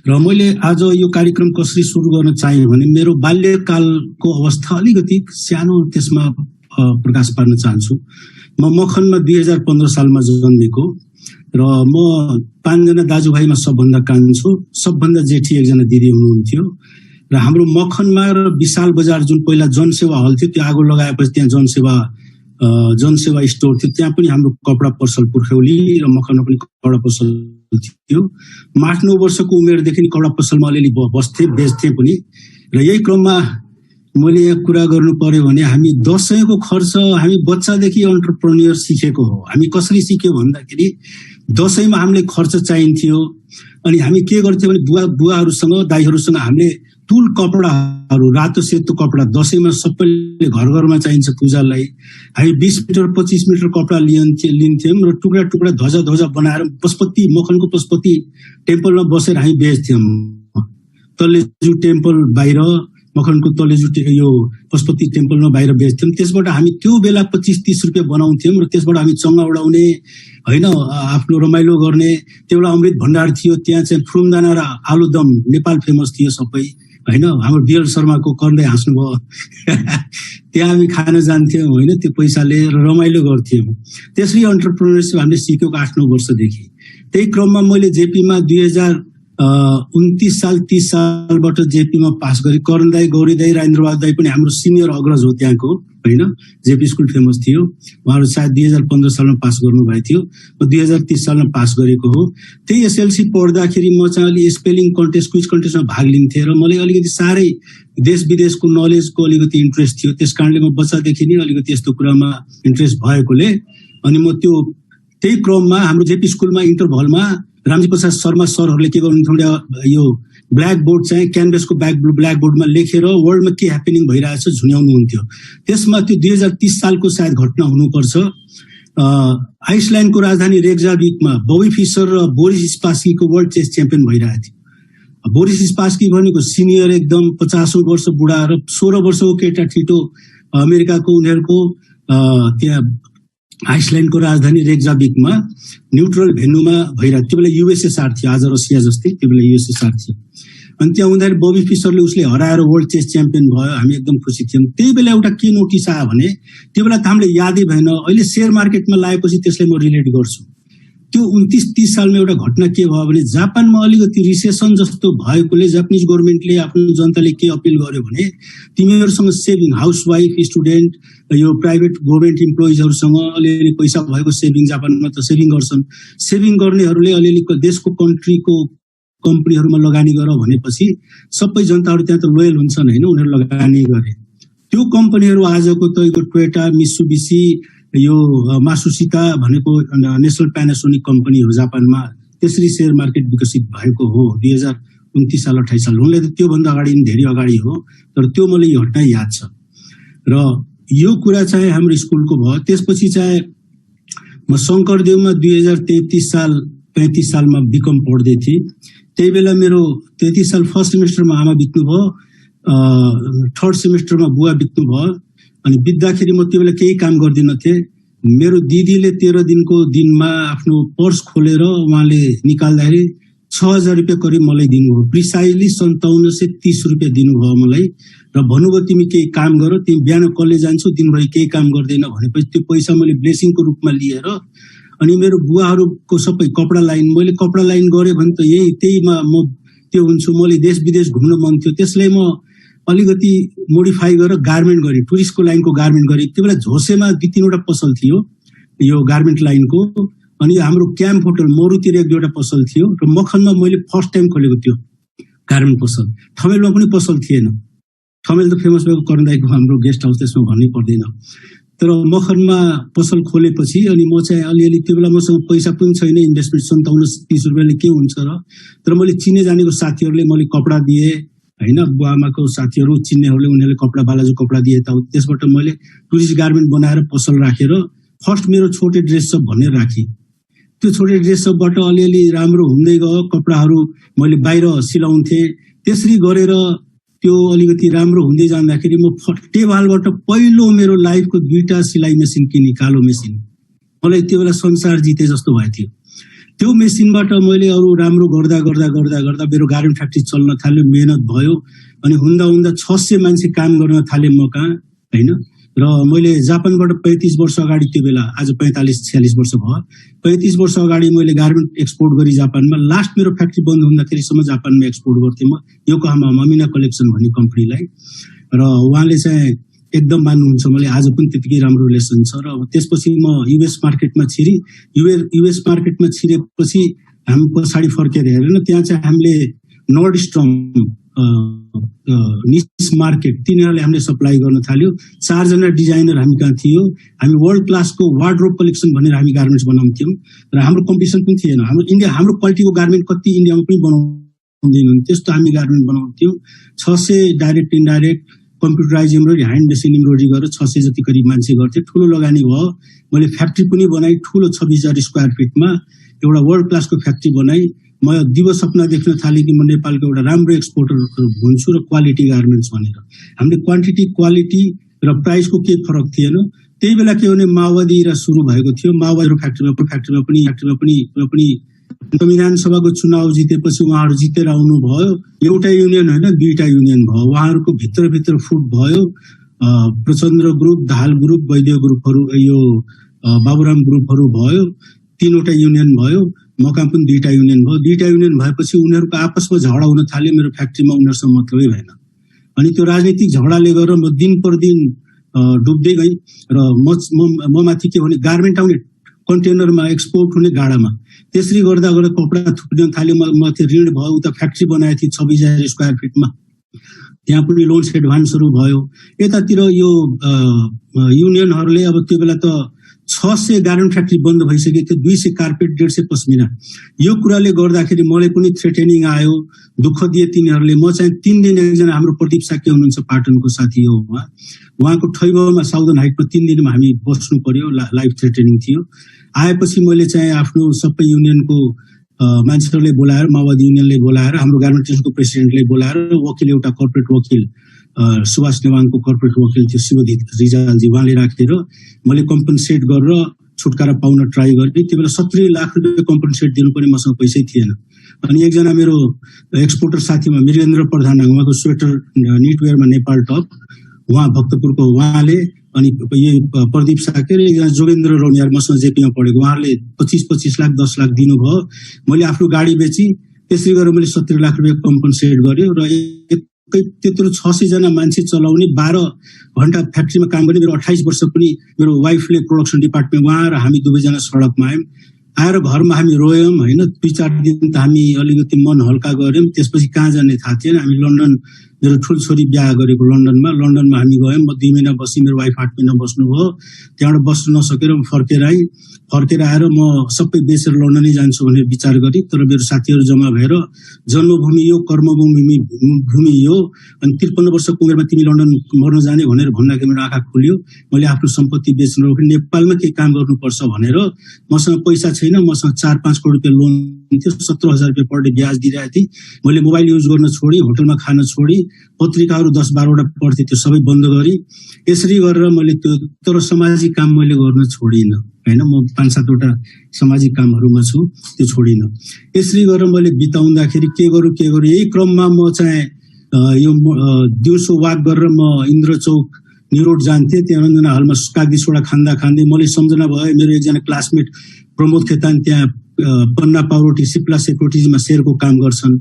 र मैले आज यो कार्यक्रम कसरी सुरु गर्न चाहे भने मेरो बाल्यकालको अवस्था अलिकति सानो त्यसमा प्रकाश पार्न चाहन्छु। म मखनमा 2015 सालमा जन्मेको र म 5 जना दाजुभाइमा सबभन्दा कान्छो छु। सबभन्दा जेठी एकजना दिदी हुनुहुन्थ्यो र हाम्रो मखनमा र विशाल बजार जुन पहिला जनसेवा हल थियो त्यो आगो लगाएपछि त्यहाँ जनसेवा स्टोर थियो, त्यहाँ पनि हाम्रो कपडा पसल पुर्ख्यौली र मखनमा पनि कपडा पसल थियो। म 8-9 वर्षको उमेरदेखि कपडा पसलमा अलिअलि बस्थे बेच्थे पनि। र यही क्रममा मैले यहाँ कुरा गर्नु पर्यो भने हामी दशैंको खर्च हामी बच्चादेखि एन्टरप्रेन्योर सिकेको हो। हामी कसरी सिक्यौं भन्दाखेरि दशैंमा हामीले खर्च चाहिन्थ्यो अनि हामी के गर्थ्यौं भने बुवाहरूसँग दाइहरूसँग हामीले तुल कपडाहरू रातो सेतो कपडा दशैंमा सबैले घर घरमा चाहिन्छ पूजालाई, हामी 20 मिटर 25 मिटर कपडा लिन्थ्यौं र टुक्रा टुक्रा ध्वजा बनाएर मखनको पशुपति टेम्पलमा बसेर हामी बेच्थ्यौं। तलेजु टेम्पल बाहिर, मखनको तलेजु यो पशुपति टेम्पलमा बाहिर बेच्थ्यौं। त्यसबाट हामी त्यो बेला 25-30 रुपियाँ बनाउँथ्यौं र त्यसबाट हामी चङ्गा उडाउने हैन, आफ्नो रमाइलो गर्ने। त्यो बेला अमृत भण्डार थियो, त्यहाँ चाहिँ फुरुमदाना र आलुदम नेपाल फेमस थियो सबै हैन। हाम्रो बिएल शर्माको कर्दै हाँस्नु भयो त्यहाँ हामी खान जान्थ्यौं हैन, त्यो पैसाले रमाइलो गर्थ्यौं। त्यसरी एन्टरप्रेन्योरशिप हामीले सिकेको 8-9 वर्षदेखि। त्यही क्रममा मैले जेपीमा 2029 साल 30 सालबाट जेपीमा पास गरे। करण दाई, गौरी दाई, राजेन्द्रबहादुर दाई पनि हाम्रो सिनियर अग्रज हो त्यहाँको हैन। जेपी स्कुल फेमस थियो, उहाँहरू सायद 2015 सालमा पास गर्नुभएको थियो। म 2030 सालमा पास गरेको हो। त्यही एसएलसी पढ्दाखेरि म चाहिँ अलि स्पेलिङ कन्टेस्ट, क्विज कन्टेस्टमा भाग लिन्थेँ र मलाई अलिकति साह्रै देश विदेशको नलेजको अलिकति इन्ट्रेस्ट थियो। त्यस कारणले म बच्चादेखि नै अलिकति यस्तो कुरामा इन्ट्रेस्ट भएकोले अनि म त्यही क्रममा हाम्रो जेपी स्कुलमा इन्टरभलमा रामजी प्रसाद शर्मा सरहरूले के गर्नुहुन्थ्यो, यो ब्ल्याक बोर्ड चाहिँ क्यानभसको ब्ल्याक बोर्डमा लेखेर वर्ल्डमा के ह्यापनिङ भइरहेछ झुन्याउनुहुन्थ्यो। त्यसमा त्यो 2030 सालको सायद घटना हुनुपर्छ। आइसल्यान्डको राजधानी रेकजाविकमा बबी फिसर र बोरिस स्पास्कीको वर्ल्ड चेस च्याम्पियन भइरहेको थियो। बोरिस स्पास्की भनेको सिनियर एकदम 50 वर्ष बुढा र 16 वर्षको केटा ठिटो अमेरिकाको उनीहरूको त्यहाँ आइसल्यान्डको राजधानी रेकजाविकमा न्युट्रल भेन्यूमा भइरहेको। त्यो बेला युएसएसआर थियो, आज रसिया जस्तै त्यो बेला युएसएसआर थियो। अनि त्यहाँ हुँदाखेरि बबी फिसरले उसले हराएर वर्ल्ड चेस च्याम्पियन भयो। हामी एकदम खुसी थियौँ। त्यही बेला एउटा के नोटिस आयो भने त्यो बेला त हामीले यादै भएन, अहिले सेयर मार्केटमा लागेपछि त्यसलाई म रिलेट गर्छु। त्यो 29-30 सालमा एउटा घटना के भयो भने जापानमा अलिकति रिसेसन जस्तो भएकोले जापानिज गभर्नमेन्टले आफ्नो जनताले के अपिल गर्यो भने तिमीहरूसँग सेभिङ, हाउसवाइफ, स्टुडेन्ट, यो प्राइभेट गभर्नमेन्ट इम्प्लोइजहरूसँग अलिअलि पैसा भएको सेभिङ, जापानमा त सेभिङ गर्छन्, सेभिङ गर्नेहरूले अलिअलि देशको कन्ट्रीको कम्पनीहरूमा लगानी गर भनेपछि सबै जनताहरू त्यहाँ त लोयल हुन्छन् हैन, उनीहरू लगानी गरे। त्यो कम्पनीहरू आजको तपाईँको टोयोटा, मित्सुबिसी, यो मासुसिता भनेको नेसनल प्यानासोनिक कम्पनी हो जापानमा। त्यसरी सेयर मार्केट विकसित भएको हो 2029 साल 28 साल। उनले त त्योभन्दा अगाडि धेरै अगाडि हो, तर त्यो मलाई यो घटना याद छ। र यो कुरा चाहिँ हाम्रो स्कुलको भयो। त्यसपछि चाहिँ म शङ्करदेवमा 2033 साल 35 सालमा बिकम पढ्दै थिएँ। त्यही बेला मेरो 33 साल फर्स्ट सेमेस्टरमा आमा बित्नुभयो, थर्ड सेमेस्टरमा बुवा बित्नुभयो। अनि बित्दाखेरि म त्यो बेला केही काम गर्दिन थिएँ। मेरो दिदीले 13 दिनको दिनमा आफ्नो पर्स खोलेर उहाँले निकाल्दाखेरि 6000 रुपियाँ करिब मलाई दिनुभयो। प्रिसाइजली 5730 रुपियाँ दिनुभयो मलाई र भन्नुभयो तिमी केही काम गर, तिमी बिहान कलेज जान्छौ, दिनभरि केही काम गर्दैन भनेपछि त्यो पैसा मैले ब्लेसिङको रूपमा लिएर अनि मेरो बुवाहरूको सबै कपडा लाइन, मैले कपडा लाइन गरेँ भने त त्यहीमा म त्यो हुन्छु। मैले देश विदेश घुम्न मन थियो, त्यसलाई म अलिकति मोडिफाई गरेर गार्मेन्ट गरेँ, टुरिस्टको लाइनको गार्मेन्ट गरेँ। त्यो बेला झोसेमा 2-3वटा पसल थियो यो गार्मेन्ट लाइनको। अनि हाम्रो क्याम्प होटल मोरुतिर 1-2वटा पसल थियो र मखनमा मैले फर्स्ट टाइम खोलेको त्यो गार्मेन्ट पसल। थमेलमा पनि पसल थिएन। थमेल त फेमस भएको करण दाइको हाम्रो गेस्ट हाउस, त्यसमा भन्नै पर्दैन। तर मखनमा पसल खोलेपछि अनि म चाहिँ अलिअलि त्यो बेला मसँग पैसा पनि छैन, इन्भेस्टमेन्ट 5730 रुपियाँले के हुन्छ र। तर मैले चिने जानेको साथीहरूले मैले कपडा दिए हैन, बुवामाको साथीहरू चिन्नेहरूले उनीहरूले कपडा, बालाजु कपडा दिए। त्यसबाट मैले टुरिस्ट गार्मेन्ट बनाएर पसल राखेर फर्स्ट मेरो छोटे ड्रेस सब भनेर राखेँ। त्यो छोटे ड्रेस सबबाट अलिअलि राम्रो हुँदै गयो। कपडाहरू मैले बाहिर सिलाउँथेँ। त्यसरी गरेर त्यो अलिकति राम्रो हुँदै जाँदाखेरि म टेबलबाट पहिलो मेरो लाइफको 2टा सिलाइ मेसिन किने, कालो मेसिन। मलाई त्यो बेला संसार जिते जस्तो भएको थियो। त्यो मेसिनबाट मैले अरू राम्रो गर्दा गर्दा गर्दा गर्दा मेरो गार्मेन्ट फ्याक्ट्री चल्न थाल्यो, मेहनत भयो, अनि हुँदा हुँदा 600 मान्छे काम गर्न थाले म कहाँ हैन। र मैले जापानबाट 35 वर्ष अगाडि, त्यो बेला आज 45-46 वर्ष भयो, 35 वर्ष अगाडि मैले गार्मेन्ट एक्सपोर्ट गरी जापानमा। लास्ट मेरो फ्याक्ट्री बन्द हुँदाखेरिसम्म जापानमा एक्सपोर्ट गर्थेँ म, योकोहामा अमिना कलेक्सन भन्ने कम्पनीलाई। र उहाँले चाहिँ एकदम मान्नुहुन्छ मलाई, आज पनि त्यतिकै राम्रो रिलेसन छ। र त्यसपछि म युएस मार्केटमा छिरेँ। युएस मार्केटमा छिरेपछि हामी पछाडि फर्केर हेरेन, त्यहाँ चाहिँ हामीले नर्डस्ट्रम निस मार्केट, तिनीहरूले हामीले सप्लाई गर्न थाल्यो। 4 जना डिजाइनर हामी कहाँ थियो। हामी वर्ल्ड क्लासको वार्डरोब कलेक्सन भनेर हामी गार्मेन्ट्स बनाउँथ्यौँ र हाम्रो कम्पिटिसन पनि थिएन। हाम्रो क्वालिटीको गार्मेन्ट कति इन्डियामा पनि बनाउँदैनन्, त्यस्तो हामी गार्मेन्ट बनाउँथ्यौँ। 600 direct indirect computerise embroidery, hand machine embroidery गरेर 600 जति करिब मान्छे गर्थे। ठुलो लगानी भयो। मैले फ्याक्ट्री पनि बनाएँ, ठुलो 26,000 स्क्वायर फिटमा एउटा वर्ल्ड क्लासको फ्याक्ट्री बनाएँ। म दिवस सपना देख्न थालेँ कि म नेपालको एउटा राम्रो एक्सपोर्टर हुन्छु र क्वालिटी गार्मेन्ट्स भनेर। हामीले क्वान्टिटी, क्वालिटी र प्राइसको केही फरक थिएन। त्यही बेला के भने माओवादी र सुरु भएको थियो। माओवादी फ्याक्ट्रीमा पनि संविधान सभाको चुनाव जितेपछि उहाँहरू जितेर आउनु भयो। एउटा युनियन होइन, 2टा युनियन भयो। उहाँहरूको भित्र फुट भयो। प्रचण्ड ग्रुप, दाहाल ग्रुप, वैद्य ग्रुपहरू, यो बाबुराम ग्रुपहरू भयो। 3वटा युनियन भयो। मकाम पनि 2टा युनियन भयो। 2टा युनियन भएपछि उनीहरूको आपसमा झगडा हुन थाल्यो। मेरो फ्याक्ट्रीमा उनीहरूसँग मतलबै भएन। अनि त्यो राजनीतिक झगडाले गर्दा म दिन पर दिन डुब्दै गएँ। र म माथि के भने गार्मेन्ट आउने कन्टेनरमा, एक्सपोर्ट हुने गाडामा, त्यसरी गर्दा गर्दा कपडा थुप्रिन थाल्यो। माथि ऋण भयो। उता फ्याक्ट्री बनाएको थिएँ 26,000 स्क्वायर फिटमा, त्यहाँ पनि लोन्स एडभान्सहरू भयो। यतातिर यो युनियनहरूले अब त्यो बेला त 600 गार्मेन्ट फ्याक्ट्री बन्द भइसकेको थियो, 200 कार्पेट, 150 पस्मिना। यो कुराले गर्दाखेरि मलाई पनि थ्रेटेनिङ आयो, दुःख दिए तिनीहरूले। म चाहिँ 3 दिन, एकजना हाम्रो प्रदीप साक्य हुनुहुन्छ, पाटनको साथी हो, उहाँको ठैगाउँमा साउदर्न हाइटमा 3 दिनमा हामी बस्नु पर्यो। लाइफ थ्रेटेनिङ थियो। आएपछि मैले चाहिँ आफ्नो सबै युनियनको मान्छेहरूले बोलाएर, माओवादी युनियनले बोलाएर, हाम्रो गार्मेन्टेसनको प्रेसिडेन्टले बोलाएर, वकिल, एउटा कर्पोरेट वकिल सुभाष नेवाङको कर्पोरेट वकिल थियो शिवदीप रिजालजी, उहाँले राखेर मैले कम्पनसेट गरेर छुटकारा पाउन ट्राई गरेँ। त्यो बेला 70 लाख रुपियाँ कम्पनसेट दिनुपर्ने, मसँग पैसै थिएन। अनि एकजना मेरो एक्सपोर्टर साथीमा वीरेन्द्र प्रधान, उहाँको स्वेटर निटवेयरमा नेपाल टप, उहाँ भक्तपुरको, उहाँले, अनि यो प्रदीप साके र एकजना जोगेन्द्र रौनियार मसँग जेपीमा पढेको, उहाँहरूले 25 लाख 10 लाख दिनुभयो। मैले आफ्नो गाडी बेची, त्यसरी गरेर मैले 70 लाख रुपियाँ कम्पनसेट गर्यो। र त्यत्रो 600 जना मान्छे चलाउने, 12 घण्टा फ्याक्ट्रीमा काम गर्ने मेरो 28 वर्ष पनि मेरो वाइफले प्रोडक्सन डिपार्टमेन्ट, उहाँ र हामी दुवैजना सडकमा आयौँ। आएर घरमा हामी रोयौँ होइन। 2-4 दिन त हामी अलिकति मन हल्का गऱ्यौँ। त्यसपछि कहाँ जाने थाहा थिएन। हामी लन्डन, मेरो ठुलो छोरी बिहा गरेको लन्डनमा हामी गयौँ। म 2 महिना बसेँ, मेरो वाइफ 8 महिना बस्नुभयो। त्यहाँबाट बस्नु नसकेर म फर्केर आएँ। फर्केर आएर म सबै बेचेर लन्डनै जान्छु भनेर विचार गरेँ। तर मेरो साथीहरू जम्मा भएर जन्मभूमि यो, कर्मभूमि यो, अनि 53 वर्षको उमेरमा तिमी लन्डन मर्न जाने भनेर भन्दाखेरि मेरो आँखा खुल्यो। मैले आफ्नो सम्पत्ति बेच्न रोकेँ, नेपालमा केही काम गर्नुपर्छ भनेर। मसँग पैसा छैन, मसँग 4-5 करोड रुपियाँ लोन थियो, 17,000 रुपियाँ पर डे ब्याज दिइरहेको थिएँ। मैले मोबाइल युज गर्न छोडेँ, होटलमा खान छोडेँ, पत्रिकाहरू 10-12वटा पढ्थे, त्यो सबै बन्द गरेँ। यसरी गरेर मैले त्यो, तर सामाजिक काम मैले गर्न छोडिनँ होइन। म 5-7वटा सामाजिक कामहरूमा छु, त्यो छोडिनँ। यसरी गरेर मैले बिताउँदाखेरि के गरौँ, यही क्रममा म चाहिँ यो दिउँसो वाक गरेर म इन्द्रचौक न्युरोड जान्थेँ। त्यहाँ रञ्जना हलमा कागदी सोडा खाँदै मैले सम्झना भयो, मेरो एकजना क्लासमेट प्रमोद खेतान त्यहाँ पन्ना पाउरोटी, सिप्ला सेक्युरिटिजमा सेयरको काम गर्छन्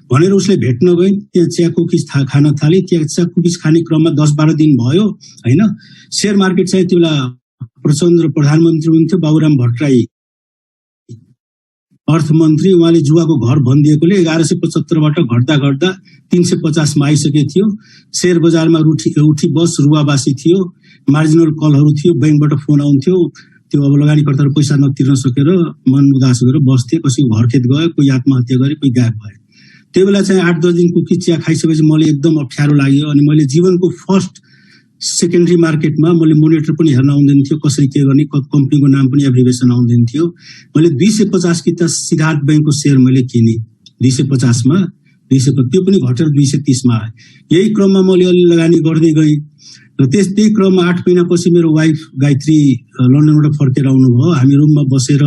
भनेर उसले भेट्न गएँ। त्यहाँ चिया कुकिज खान थालेँ। त्यहाँ चिया कुकिज खाने क्रममा 10-12 दिन भयो होइन। सेयर मार्केट चाहिँ त्यो बेला प्रचण्ड प्रधानमन्त्री हुनुहुन्थ्यो, बाबुराम भट्टराई अर्थमन्त्री, उहाँले जुवाको घर भनिदिएकोले 1175बाट घट्दा 350 मा आइसकेको थियो। शेयर बजारमा उठी बस रुवाबासी थियो, मार्जिनल कलहरू थियो, बैंकबाट फोन आउँथ्यो। त्यो अब लगानीकर्ताहरू पैसा नतिर्न सकेर मन उदास गरेर बस्थे, कसैको घरखेत गयो, कोही आत्महत्या गरे, कोही गायब भयो। त्यो बेला चाहिँ 8-10 दिन कुकी चिया खाइसकेपछि मलाई एकदम अप्ठ्यारो लाग्यो। अनि मैले जीवनको फर्स्ट सेकेन्डरी मार्केटमा मैले मोनिटर पनि हेर्न आउँदैन थियो, कसरी के गर्ने, कम्पनीको नाम पनि एभ्रिभेसन आउँदैन थियो। मैले 250 कि त सिद्धार्थ बैंकको सेयर मैले किने 250 मा, 250 त्यो पनि घटेर 230 मा आयो। यही क्रममा मैले अलि लगानी गर्दै गएँ र त्यही क्रममा 8 महिनापछि मेरो वाइफ गायत्री लन्डनबाट फर्केर आउनुभयो। हामी रुममा बसेर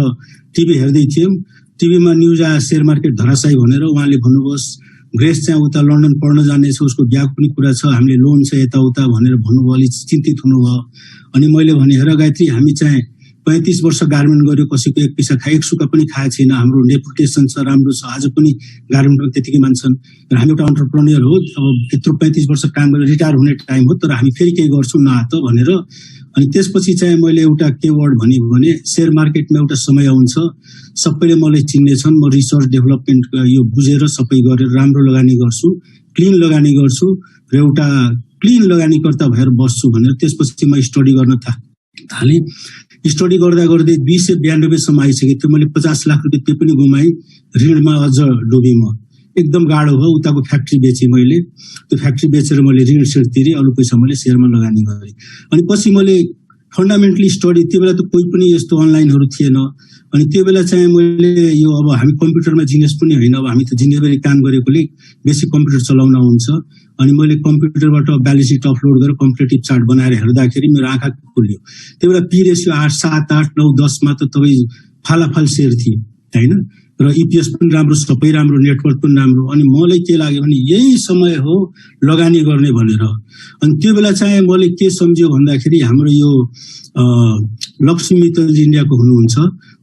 टिभी हेर्दै थियौँ। टिभीमा न्युज आयो सेयर मार्केट धराशायी भनेर, उहाँले भन्नुभयो ग्रेस चाहिँ उता लन्डन पढ्न जानेछ, उसको बिहाको पनि कुरा छ, हामीले लोन छ यताउता भनेर भन्नुभयो, अलिक चिन्तित हुनुभयो। अनि मैले भने हेर गायत्री, हामी चाहिँ 35 वर्ष गार्मेन्ट गर्यो, कसैको एक पैसा एक सुका पनि खाएको छैन, हाम्रो रेपुटेसन छ, राम्रो छ, आज पनि गार्मेन्टमा त्यतिकै मान्छन्। र हामी एउटा अन्टरप्रेन्योर हो, अब यत्रो 35 वर्ष काम गरेर रिटायर हुने टाइम हो, तर हामी फेरि केही गर्छौँ न त भनेर। अनि त्यसपछि चाहिँ मैले एउटा के वर्ड भने सेयर मार्केटमा एउटा समय आउँछ, सबैले मलाई चिन्नेछन्, म रिसर्च डेभलपमेन्ट यो बुझेर सबै गरेर राम्रो लगानी गर्छु, क्लिन लगानी गर्छु र एउटा क्लिन लगानीकर्ता भएर बस्छु भनेर त्यसपछि म स्टडी गर्न थालेँ। स्टडी गर्दा गर्दै 292 सम्म आइसकेँ थियो। मैले 50 लाख रुपियाँ त्यो पनि गुमाएँ, ऋणमा अझ डुबेँ म। एकदम गाह्रो भयो। उताको फ्याक्ट्री बेचेँ मैले, त्यो फ्याक्ट्री बेचेर मैले ऋण सिड तिरेँ, अरू पैसा मैले सेयरमा लगानी गरेँ। अनि पछि मैले फन्डामेन्टली स्टडी, त्यो बेला त कोही पनि यस्तो अनलाइनहरू थिएन। अनि त्यो बेला चाहिँ मैले यो अब हामी कम्प्युटरमा जिनियस पनि होइन, अब हामी त जिन्नेवारी काम गरेकोले बेसी कम्प्युटर चलाउन हुन्छ। अनि मैले कम्प्युटरबाट ब्यालेन्स सिट अपलोड गरेर कम्पिटेटिभ चार्ट बनाएर हेर्दाखेरि मेरो आँखा खुल्यो। त्यो बेला पी रेसियो 8, 7, 8, 9, 10 मा त तपाईँ फालाफाल सेयर थिए होइन, र इपिएस पनि राम्रो, सबै राम्रो, नेटवर्क पनि राम्रो। अनि मलाई के लाग्यो भने यही समय हो लगानी गर्ने भनेर। अनि त्यो बेला चाहिँ मैले के सम्झ्यो भन्दाखेरि हाम्रो यो लक्ष्मी मित्तलजी इन्डियाको हुनुहुन्छ,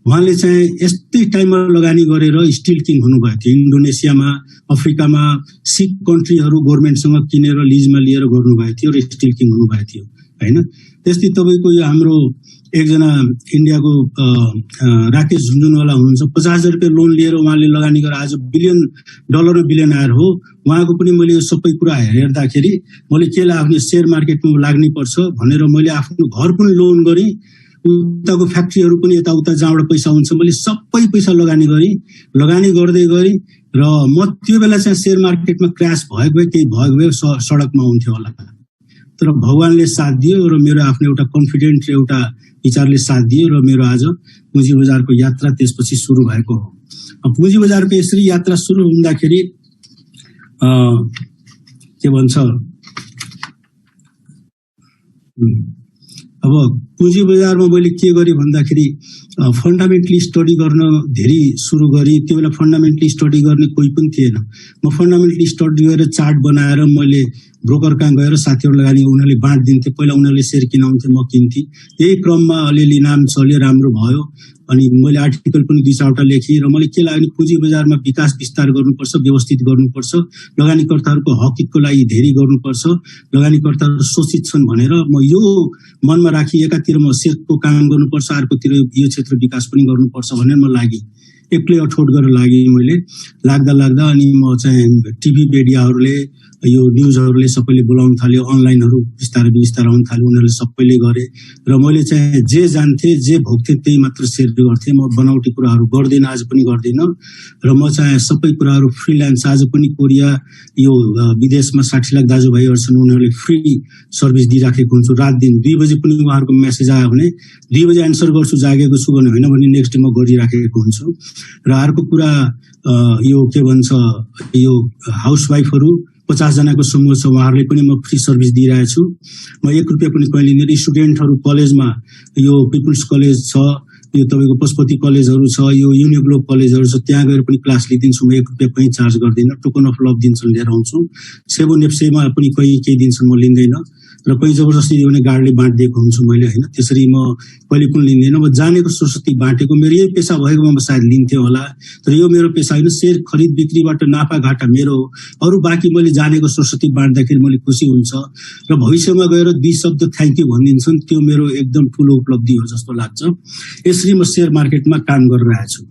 उहाँले चाहिँ यस्तै टाइममा लगानी गरेर स्टिल किङ हुनुभएको थियो। इन्डोनेसियामा, अफ्रिकामा सिक कन्ट्रीहरू गभर्मेन्टसँग किनेर लिजमा लिएर गर्नुभएको थियो र स्टिल किङ हुनुभएको थियो होइन। त्यस्तै तपाईँको यो हाम्रो एकजना इन्डियाको राकेश झुन्झुनवाला हुनुहुन्छ, 50,000 रुपियाँ लोन लिएर उहाँले लगानी गरेर आज $1 बिलियनर हो। उहाँको पनि मैले यो सबै कुरा हेर्दाखेरि मैले के लाग्ने, सेयर मार्केटमा लाग्नै पर्छ भनेर मैले आफ्नो घर पनि लोन गरेँ, उताको फ्याक्ट्रीहरू पनि यताउता जहाँबाट पैसा हुन्छ मैले सबै पैसा लगानी गरेँ। लगानी गर्दै गरेँ र म त्यो बेला चाहिँ सेयर मार्केटमा क्रास भएको भए केही भएको भए सडकमा आउँथ्यो होला, तर भगवानले साथ दियो र मेरो आफ्नो एउटा कन्फिडेन्ट र एउटा विचारले साथ दियो र मेरो आज पुँजी बजारको यात्रा त्यसपछि सुरु भएको हो। पुँजी बजारको यसरी यात्रा सुरु हुँदाखेरि के भन्छ, अब पुँजी बजारमा मैले के गरेँ भन्दाखेरि फन्डामेन्टली स्टडी गर्न धेरै सुरु गरेँ। त्यो बेला फन्डामेन्टली स्टडी गर्ने कोही पनि थिएन। म फन्डामेन्टली स्टडी गरेर चार्ट बनाएर मैले ब्रोकर कहाँ गएर साथीहरू लगानी, उनीहरूले बाँडिदिन्थे, पहिला उनीहरूले सेयर किनाउँथे, म किन्थेँ। यही क्रममा अलिअलि नाम चल्यो, राम्रो भयो। अनि मैले आर्टिकल पनि 2-4वटा लेखेँ र मैले के लाग्यो, पुँजी बजारमा विकास विस्तार गर्नुपर्छ, व्यवस्थित गर्नुपर्छ, लगानीकर्ताहरूको हकको लागि धेरै गर्नुपर्छ, लगानीकर्ताहरू शोषित छन् भनेर म यो मनमा राखी एकातिर म सेयरको काम गर्नुपर्छ, अर्कोतिर यो क्षेत्र विकास पनि गर्नुपर्छ भनेर म लागेँ। एक्लै अठोट गरेर लागेँ मैले। लाग्दा अनि म चाहिँ टिभी मिडियाहरूले, यो न्युजहरूले सबैले बोलाउन थाल्यो, अनलाइनहरू बिस्तारै आउन थाल्यो, उनीहरूले सबैले गरे र मैले चाहिँ जे जान्थेँ, जे भोग्थेँ त्यही मात्र सेयर गर्थेँ। म बनावटी कुराहरू गर्दिनँ, आज पनि गर्दिनँ। र म चाहिँ सबै कुराहरू फ्रिल्यान्स, आज पनि कोरिया, यो विदेशमा 60 लाख दाजुभाइहरू छन्, उनीहरूले फ्री सर्भिस दिइराखेको हुन्छु। रात दिन 2 बजे पनि उहाँहरूको मेसेज आयो भने 2 बजे एन्सर गर्छु, जागेको छु भने होइन भने नेक्स्ट डे म गरिराखेको हुन्छु। र अर्को कुरा यो के भन्छ, यो हाउसवाइफहरू 50 जनाको समूह छ, उहाँहरूले पनि म फ्री सर्भिस दिइरहेको छु। म 1 रुपियाँ पनि कहिले लिँदैन। स्टुडेन्टहरू कलेजमा, यो पिपुल्स कलेज छ, यो तपाईँको पशुपति कलेजहरू छ, यो युनिग्लोब कलेजहरू छ, त्यहाँ गएर पनि क्लास लिइदिन्छु। म 1 रुपियाँ पनि चार्ज गर्दिनँ। टोकन अफ लभ दिन्छन्, लिएर आउँछु। सेबो नेप्सेमा पनि केही दिन्छन्, म लिँदैन। र कोही जबरजस्ती दियो भने गार्डले बाँडिदिएको हुन्छु मैले होइन, त्यसरी म कहिले पनि लिँदैन। म जानेको सरस्वती बाँटेको, मेरो यही पेसा भएको म सायद लिन्थेँ होला, तर यो मेरो पेसा होइन। सेयर खरिद बिक्रीबाट नाफा घाटा मेरो हो। अरू बाँकी मैले जानेको सरस्वती बाँड्दाखेरि मैले खुसी हुन्छ र भविष्यमा गएर 2 शब्द थ्याङ्क यू भनिदिन्छन्, त्यो मेरो एकदम ठुलो उपलब्धि हो जस्तो लाग्छ। यसरी म सेयर मार्केटमा काम गरिरहेको छु।